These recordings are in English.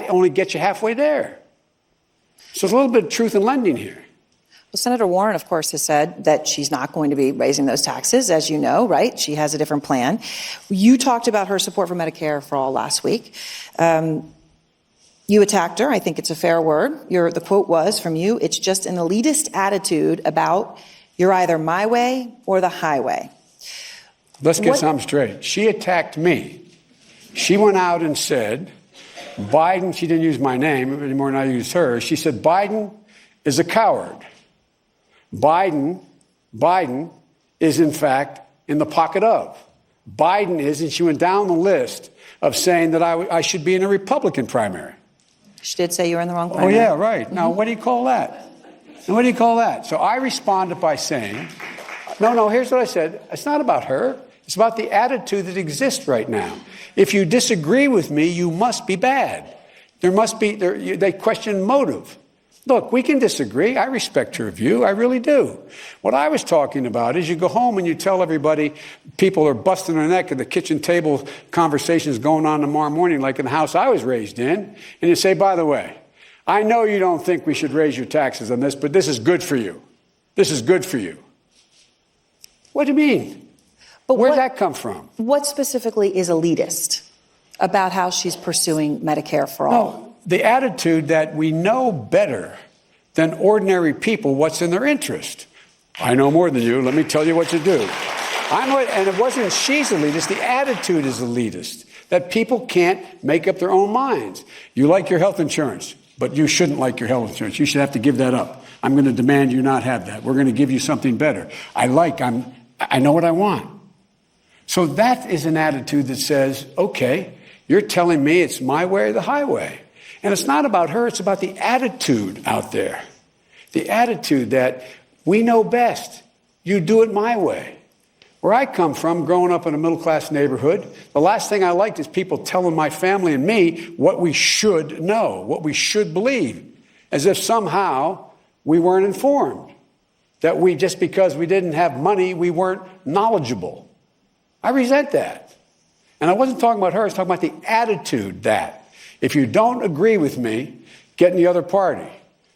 only gets you halfway there. So there's a little bit of truth in lending here. Well, Senator Warren, of course, has said that she's not going to be raising those taxes, as you know, right? She has a different plan. You talked about her support for Medicare for All last week. You attacked her. I think it's a fair word. The quote was from you, "It's just an elitist attitude about you're either my way or the highway." Let's get something straight. She attacked me. She went out and said, Biden, she didn't use my name any more than I used hers. She said, Biden is a coward. Biden is, in fact, in the pocket of. Biden is, and she went down the list of saying that I should be in a Republican primary. She did say you were in the wrong primary. Oh, yeah, right. Now, what do you call that? And what do you call that? So I responded by saying, no, here's what I said. It's not about her. It's about the attitude that exists right now. If you disagree with me, you must be bad. They question motive. Look, we can disagree. I respect your view. I really do. What I was talking about is you go home and you tell everybody people are busting their neck at the kitchen table conversations going on tomorrow morning, like in the house I was raised in. And you say, by the way, I know you don't think we should raise your taxes on this, but this is good for you. This is good for you. What do you mean? But where'd that come from? What specifically is elitist about how she's pursuing Medicare for all? No, the attitude that we know better than ordinary people what's in their interest. I know more than you. Let me tell you what to do. And it wasn't she's elitist. The attitude is elitist, that people can't make up their own minds. You like your health insurance, but you shouldn't like your health insurance. You should have to give that up. I'm going to demand you not have that. We're going to give you something better. I know what I want. So that is an attitude that says, okay, you're telling me it's my way or the highway. And it's not about her. It's about the attitude out there. The attitude that we know best. You do it my way. Where I come from, growing up in a middle-class neighborhood, the last thing I liked is people telling my family and me what we should know, what we should believe, as if somehow we weren't informed, that just because we didn't have money, we weren't knowledgeable. I resent that. And I wasn't talking about her. I was talking about the attitude that if you don't agree with me, get in the other party.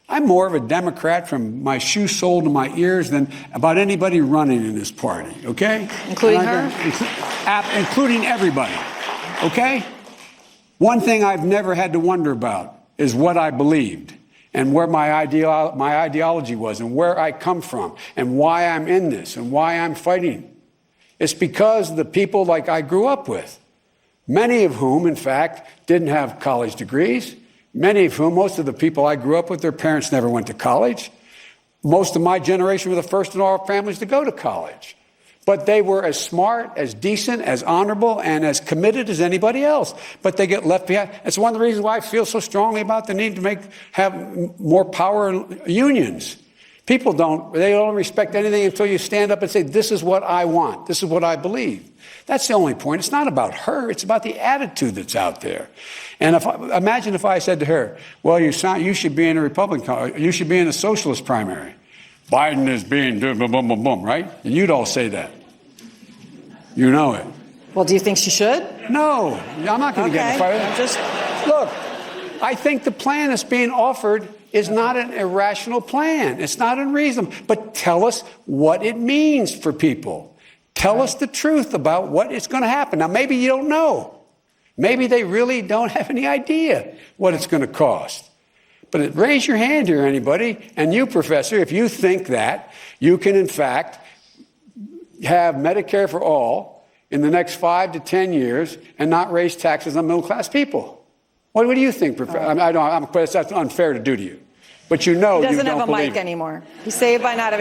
I'm more of a Democrat from my shoe sole to my ears than about anybody running in this party, okay? Including her? Including everybody, okay? One thing I've never had to wonder about is what I believed and where my ideology was and where I come from and why I'm in this and why I'm fighting. It's because of the people like I grew up with, many of whom, in fact, didn't have college degrees, most of the people I grew up with, their parents never went to college. Most of my generation were the first in our families to go to college. But they were as smart, as decent, as honorable, and as committed as anybody else. But they get left behind. It's one of the reasons why I feel so strongly about the need to have more power in unions. People don't respect anything until you stand up and say, this is what I want. This is what I believe. That's the only point. It's not about her. It's about the attitude that's out there. And imagine if I said to her, well, you should be in a Republican, you should be in a socialist primary. Biden is being boom, boom, boom, boom, right? And you'd all say that. You know it. Well, do you think she should? No, I'm not going to get in a fight. Look, I think the plan that's being offered is not an irrational plan. It's not unreasonable. But tell us what it means for people. Tell us the truth about what is going to happen. Now, maybe you don't know. Maybe they really don't have any idea what it's going to cost. But raise your hand here, anybody, and you, Professor, if you think that you can, in fact, have Medicare for all in the next 5 to 10 years and not raise taxes on middle-class people. What do you think, Professor? That's unfair to do to you. But you know you don't believe it. He doesn't have a mic anymore. He's saved by not having